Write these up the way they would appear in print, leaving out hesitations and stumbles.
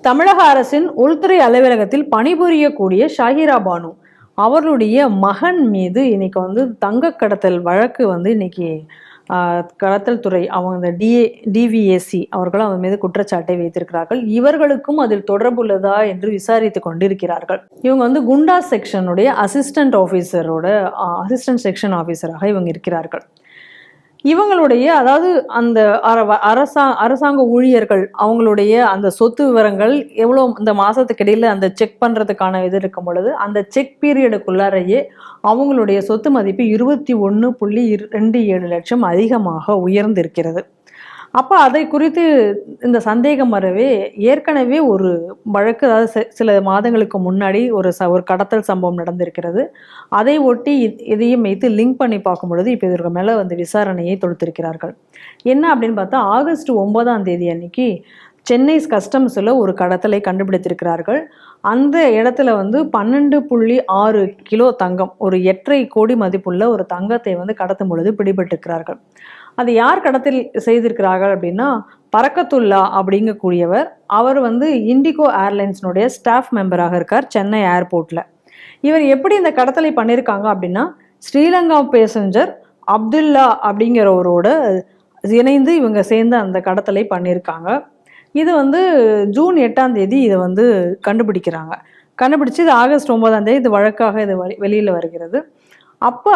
தமிழக அரசின் உள்துறை அலுவலகத்தில் பணிபுரியக்கூடிய ஷாஹிரா பானு அவர்களுடைய மகன் மீது இன்னைக்கு வந்து தங்க கடத்தல் வழக்கு வந்து இன்னைக்கு கடத்தல் துறை அவங்க இந்த டிவிஏசி அவர்களும் அவர் மீது குற்றச்சாட்டை வைத்திருக்கிறார்கள். இவர்களுக்கும் அதில் தொடர்புள்ளதா என்று விசாரித்து கொண்டிருக்கிறார்கள். இவங்க வந்து குண்டா செக்ஷனுடைய அசிஸ்டன்ட் செக்ஷன் ஆஃபீஸராக இவங்க இருக்கிறார்கள். இவங்களுடைய அதாவது அந்த அரசாங்க ஊழியர்கள் அவங்களுடைய அந்த சொத்து விவரங்கள் எவ்வளோ இந்த மாதத்துக்கு இடையில் அந்த செக் பண்ணுறதுக்கான இது இருக்கும் பொழுது அந்த செக் பீரியடுக்குள்ளாரையே அவங்களுடைய சொத்து மதிப்பு 21.27 லட்சம் அதிகமாக உயர்ந்திருக்கிறது. அப்போ அதை குறித்து இந்த சந்தேகம் வரவே ஏற்கனவே ஒரு வழக்கு, அதாவது சில மாதங்களுக்கு முன்னாடி ஒரு கடத்தல் சம்பவம் நடந்திருக்கிறது. அதை ஒட்டி இதையும் வைத்து லிங்க் பண்ணி பார்க்கும் பொழுது இப்போ இதற்கு மேலே வந்து விசாரணையை தொடுத்திருக்கிறார்கள். என்ன அப்படின்னு பார்த்தா, ஆகஸ்ட் 9 அன்னைக்கு சென்னை கஸ்டம்ஸில் ஒரு கடத்தலை கண்டுபிடித்திருக்கிறார்கள். அந்த இடத்துல வந்து 12.6 கிலோ தங்கம், ஒரு 8.5 கோடி மதிப்புள்ள ஒரு தங்கத்தை வந்து கடத்தும் பொழுது பிடிபட்டிருக்கிறார்கள். அது யார் கடத்தல் செய்திருக்கிறார்கள் அப்படின்னா, பரக்கத்துல்லா அப்படிங்கக்கூடியவர். அவர் வந்து இண்டிகோ ஏர்லைன்ஸினுடைய ஸ்டாஃப் மெம்பராக இருக்கார் சென்னை ஏர்போர்ட்டில். இவர் எப்படி இந்த கடத்தலை பண்ணியிருக்காங்க அப்படின்னா, ஸ்ரீலங்கா பேசஞ்சர் அப்துல்லா அப்படிங்கிறவரோட இணைந்து இவங்க சேர்ந்து அந்த கடத்தலை பண்ணியிருக்காங்க. இது வந்து ஜூன் 8 இதை வந்து கண்டுபிடிச்சு இது ஆகஸ்ட் 9 இது வழக்காக இது வெளியில் வருகிறது. அப்போ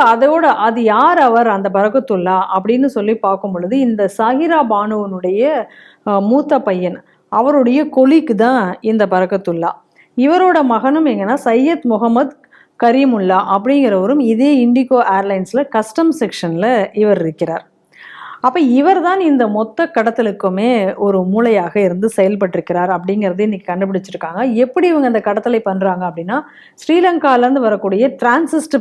அது யார் அவர் அந்த பரக்கத்துல்லா அப்படின்னு சொல்லி பார்க்கும் பொழுது, இந்த ஷாஹிரா பானுவனுடைய மூத்த பையன் அவருடைய கொலிக்கு தான் இந்த பரக்கத்துல்லா. இவரோட மகனும் எங்கன்னா சையத் முகமது கரீமுல்லா அப்படிங்கிறவரும் இதே இண்டிகோ ஏர்லைன்ஸில் கஸ்டம் செக்ஷனில் இவர் இருக்கிறார். அப்போ இவர் தான் இந்த மொத்த கடத்தலுக்குமே ஒரு மூளையாக இருந்து செயல்பட்டிருக்கிறார் அப்படிங்கிறது இன்னைக்கு கண்டுபிடிச்சிருக்காங்க. எப்படி இவங்க இந்த கடத்தலை பண்ணுறாங்க அப்படின்னா, ஸ்ரீலங்காலேருந்து வரக்கூடிய டிரான்சிஸ்ட்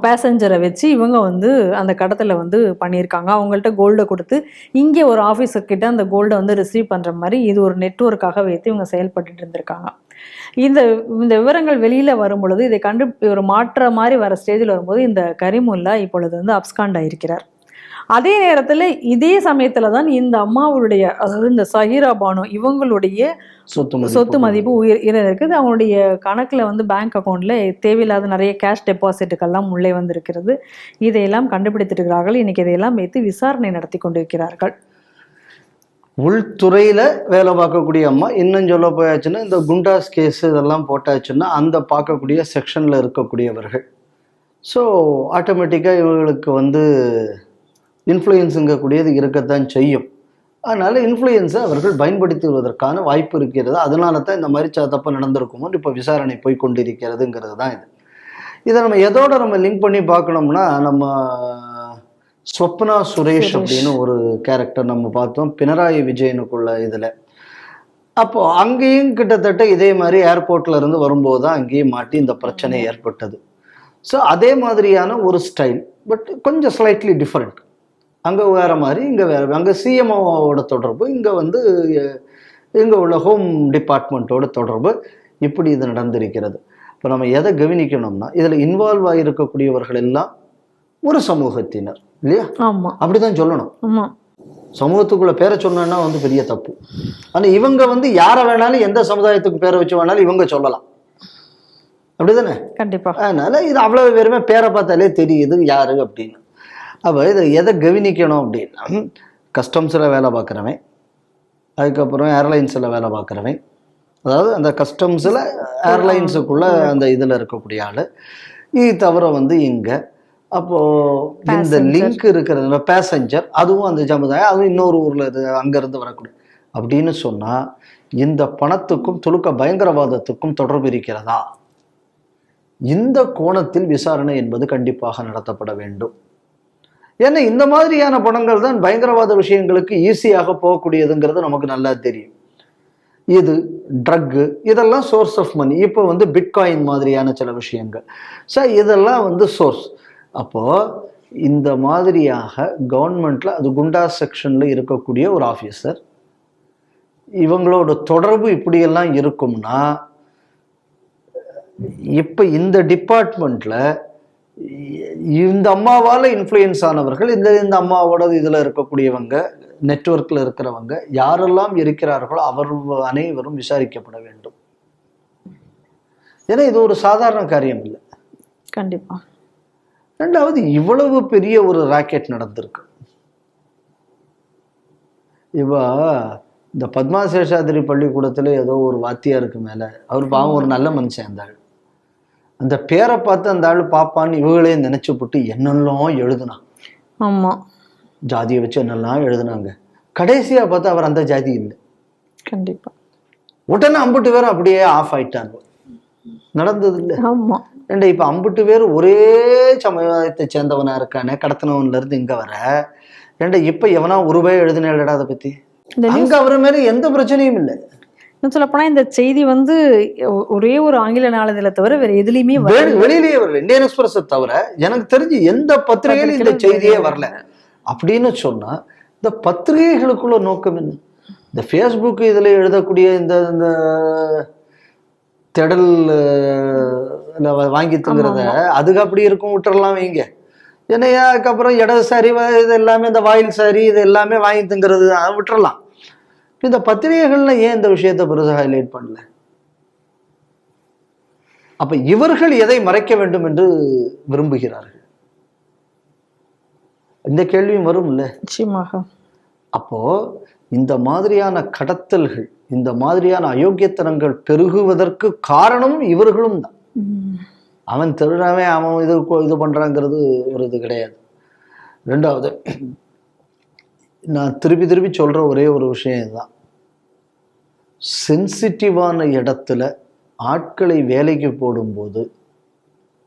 பேசஞ்சரை வச்சு இவங்க வந்து அந்த கடத்தலை வந்து பண்ணியிருக்காங்க. அவங்கள்ட்ட கோல்டை கொடுத்து இங்கே ஒரு ஆஃபீஸர்கிட்ட அந்த கோல்டை வந்து ரிசீவ் பண்ணுற மாதிரி இது ஒரு நெட்வொர்க்காக வைத்து இவங்க செயல்பட்டு இருந்திருக்காங்க. இந்த விவரங்கள் வெளியில் வரும் பொழுது இதை ஒரு மாற்ற மாதிரி வர ஸ்டேஜில் வரும்போது இந்த கரீமுல்லா இப்பொழுது வந்து அப்ஸ்காண்ட் ஆயிருக்கிறார். அதே நேரத்தில் இதே சமயத்தில் தான் இந்த அம்மாவுடைய, அதாவது இந்த ஷாஹிரா பானு இவங்களுடைய சொத்து மதிப்பு இருக்குது. அவங்களுடைய கணக்கில் வந்து பேங்க் அக்கௌண்ட்டில் தேவையில்லாத நிறைய கேஷ் டெபாசிட்டுக்கெல்லாம் உள்ளே வந்திருக்கிறது. இதையெல்லாம் கண்டுபிடித்திருக்கிறார்கள். இன்னைக்கு இதையெல்லாம் வைத்து விசாரணை நடத்தி கொண்டிருக்கிறார்கள். உள்துறையில் வேலை பார்க்கக்கூடிய அம்மா, இன்னும் சொல்ல போயாச்சுன்னா இந்த குண்டாஸ் கேஸ் இதெல்லாம் போட்டாச்சுன்னா அந்த பார்க்கக்கூடிய செக்ஷனில் இருக்கக்கூடியவர்கள். ஸோ ஆட்டோமேட்டிக்காக இவங்களுக்கு வந்து இன்ஃப்ளூயன்ஸுங்கக்கூடியது இருக்கத்தான் செய்யும். அதனால் இன்ஃப்ளூயன்ஸை அவர்கள் பயன்படுத்துவதற்கான வாய்ப்பு இருக்கிறது. அதனால தான் இந்த மாதிரி தப்பு நடந்திருக்குமோன்னு இப்போ விசாரணை போய் கொண்டிருக்கிறதுங்கிறது தான் இது. இதை நம்ம எதோட லிங்க் பண்ணி பார்க்கணும்னா, நம்ம ஸ்வப்னா சுரேஷ் அப்படின்னு ஒரு கேரக்டர் நம்ம பார்த்தோம் பினராயி விஜயனுக்குள்ள இதில். அப்போது அங்கேயும் கிட்டத்தட்ட இதே மாதிரி ஏர்போர்ட்டில் இருந்து வரும்போது தான் அங்கேயும் மாட்டி இந்த பிரச்சனை ஏற்பட்டது. ஸோ அதே மாதிரியான ஒரு ஸ்டைல், பட் கொஞ்சம் ஸ்லைட்லி டிஃப்ரெண்ட். அங்கே வேறு மாதிரி, இங்கே வேறு. அங்கே சிஎம்ஓவோட தொடர்பு, இங்கே வந்து இங்கே உள்ள ஹோம் டிபார்ட்மெண்ட்டோட தொடர்பு, இப்படி இது நடந்திருக்கிறது. இப்போ நம்ம எதை கவனிக்கணும்னா, இதில் இன்வால்வ் ஆகியிருக்கக்கூடியவர்கள் எல்லாம் ஒரு சமூகத்தினர் இல்லையா? ஆமாம், அப்படிதான் சொல்லணும். சமூகத்துக்குள்ள பேரை சொன்னா வந்து பெரிய தப்பு. ஆனால் இவங்க வந்து யாரை வேணாலும் எந்த சமுதாயத்துக்கு பேரை வச்சு வேணாலும் இவங்க சொல்லலாம், அப்படிதானே? கண்டிப்பாக. அதனால இது அவ்வளவு பேருமே பேரை பார்த்தாலே தெரியுது யாரு அப்படின்னு. அப்போ இதை எதை கவனிக்கணும் அப்படின்னா, கஸ்டம்ஸில் வேலை பார்க்குறவன், அதுக்கப்புறம் ஏர்லைன்ஸில் வேலை பார்க்குறவன், அதாவது அந்த கஸ்டம்ஸில் ஏர்லைன்ஸுக்குள்ள அந்த இதில் இருக்கக்கூடிய ஆள், இது தவிர வந்து இங்கே அப்போது இந்த லிங்க் இருக்கிறது பேசஞ்சர், அதுவும் அந்த சமுதாயம், அதுவும் இன்னொரு ஊரில் அங்கேருந்து வரக்கூடிய அப்படின்னு சொன்னால், இந்த பணத்துக்கும் துலுக்க பயங்கரவாதத்துக்கும் தொடர்பு இருக்கிறதா? இந்த கோணத்தில் விசாரணை என்பது கண்டிப்பாக நடத்தப்பட வேண்டும். ஏன்னா இந்த மாதிரியான பணங்கள் தான் பயங்கரவாத விஷயங்களுக்கு ஈஸியாக போகக்கூடியதுங்கிறது நமக்கு நல்லா தெரியும். இது ட்ரக்கு, இதெல்லாம் சோர்ஸ் ஆஃப் மணி. இப்போ வந்து பிட்காயின் மாதிரியான சில விஷயங்கள், ஸோ இதெல்லாம் வந்து சோர்ஸ். அப்போது இந்த மாதிரியாக கவர்மெண்ட்டில் அது குண்டா செக்ஷனில் இருக்கக்கூடிய ஒரு ஆஃபீஸர், இவங்களோட தொடர்பு இப்படியெல்லாம் இருக்கும்னா, இப்போ இந்த டிபார்ட்மெண்ட்டில் இந்த அம்மாவால் இன்ஃப்ளூயன்ஸ் ஆனவர்கள், இந்த அம்மாவோட இதில் இருக்கக்கூடியவங்க, நெட்வொர்க்கில் இருக்கிறவங்க யாரெல்லாம் இருக்கிறார்களோ அவர் அனைவரும் விசாரிக்கப்பட வேண்டும். ஏன்னா இது ஒரு சாதாரண காரியம் இல்லை. கண்டிப்பா. ரெண்டாவது, இவ்வளவு பெரிய ஒரு ராக்கெட் நடந்திருக்கு. இப்போ இந்த பத்மா சேஷாதிரி பள்ளிக்கூடத்தில் ஏதோ ஒரு வாத்தியாருக்கு மேலே, அவர் பாவம் ஒரு நல்ல மனுஷன், அந்த ஆள் அந்த பேரை பார்த்து அந்த ஆள் பாப்பான்னு இவங்களே நினைச்சு போட்டு என்னெல்லாம் எழுதுனான். ஆமா, ஜாதியை வச்சு என்னெல்லாம் எழுதுனாங்க. கடைசியா பார்த்தா அவர் அந்த ஜாதி இல்லை. கண்டிப்பா. உடனே 50 பேரும் அப்படியே ஆஃப் ஆயிட்டாங்க. நடந்தது இல்லை. ஆமா. ஏண்டா இப்ப 50 பேர் ஒரே சமயத்தை சேர்ந்தவனா இருக்கானே, கடத்தினவன்ல இருந்து இங்க வர. ஏண்டா இப்ப எவனா ஒரு ரூபாய் எழுதினேடா அதை பத்தி? அங்க அவரு மேல எந்த பிரச்சனையும் இல்லை. சொல்ல போனா இந்த செய்தி வந்து ஒரே ஒரு ஆங்கில நாளிதழை தவிர வேற எதுலயுமே வெளியிலேயே வரல. இந்தியன் எக்ஸ்பிரஸ் தவிர எனக்கு தெரிஞ்சு எந்த பத்திரிகையிலும் இந்த செய்தியே வரல. அப்படின்னு சொன்னா இந்த பத்திரிகைகளுக்குள்ள நோக்கம் என்ன? இந்த ஃபேஸ்புக் இதுல எழுதக்கூடிய இந்த திடல் வாங்கி தங்குறத அதுக்கு அப்படி இருக்கும், விட்டுறலாம் வைங்க. ஏன்னா அதுக்கப்புறம் இடதுசாரி இது எல்லாமே, இந்த வாயில் சாரி இது எல்லாமே வாங்கி தங்குறது விட்டுறலாம். இந்த பத்திரிகைகள்ல ஏன் இந்த விஷயத்தை பெருசாக ஹைலைட் பண்ணல? அப்ப இவர்கள் எதை மறைக்க வேண்டும் என்று விரும்புகிறார்கள்? இந்த கேள்வியும் வரும் இல்ல? நிச்சயமாக. அப்போ இந்த மாதிரியான கடத்தல்கள், இந்த மாதிரியான அயோக்கியத்தனங்கள் பெருகுவதற்கு காரணம் இவர்களும் தான். அவன் திருடாவே அவன் இது பண்றாங்கிறது ஒரு இது கிடையாது. ரெண்டாவது, நான் திருப்பி திருப்பி சொல்ற ஒரே ஒரு விஷயம் இதுதான். சென்சிட்டிவான இடத்துல ஆட்களை வேலைக்கு போடும்போது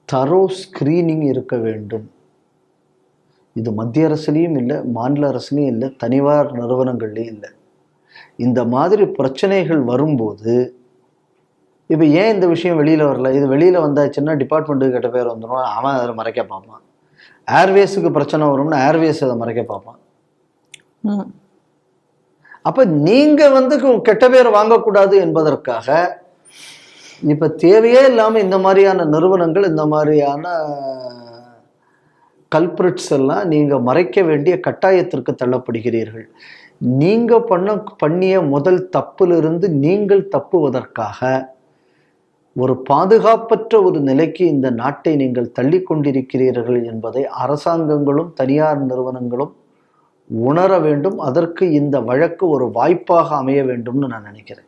தரோ ஸ்கிரீனிங் இருக்க வேண்டும். இது மத்திய அரசுலையும் இல்லை, மாநில அரசுலையும் இல்லை, தனியார் நிறுவனங்கள்லையும் இல்லை. இந்த மாதிரி பிரச்சனைகள் வரும்போது இப்போ ஏன் இந்த விஷயம் வெளியில் வரல? இது வெளியில் வந்தாச்சுன்னா டிபார்ட்மெண்ட்டுக்கு கெட்ட பேர் வந்துடும், அவன் அதை மறைக்க பார்ப்பான். ஏர்வேஸுக்கு பிரச்சனை வரும்னா ஏர்வேஸ் அதை மறைக்க பார்ப்பான். அப்போ நீங்கள் கெட்ட பேர் வாங்கக்கூடாது என்பதற்காக இப்போ தேவையே இல்லாமல் இந்த மாதிரியான நிறுவனங்கள், இந்த மாதிரியான கல்பிரிட்ஸ் எல்லாம் நீங்கள் மறைக்க வேண்டிய கட்டாயத்திற்கு தள்ளப்படுகிறீர்கள். நீங்கள் பண்ணிய முதல் தப்பிலிருந்து நீங்கள் தப்புவதற்காக ஒரு பாதுகாப்பற்ற ஒரு நிலைக்கு இந்த நாட்டை நீங்கள் தள்ளி கொண்டிருக்கிறீர்கள் என்பதை அரசாங்கங்களும் தனியார் நிறுவனங்களும் உணர வேண்டும். அதற்கு இந்த வழக்கு ஒரு வாய்ப்பாக அமைய வேண்டும்னு நான் நினைக்கிறேன்.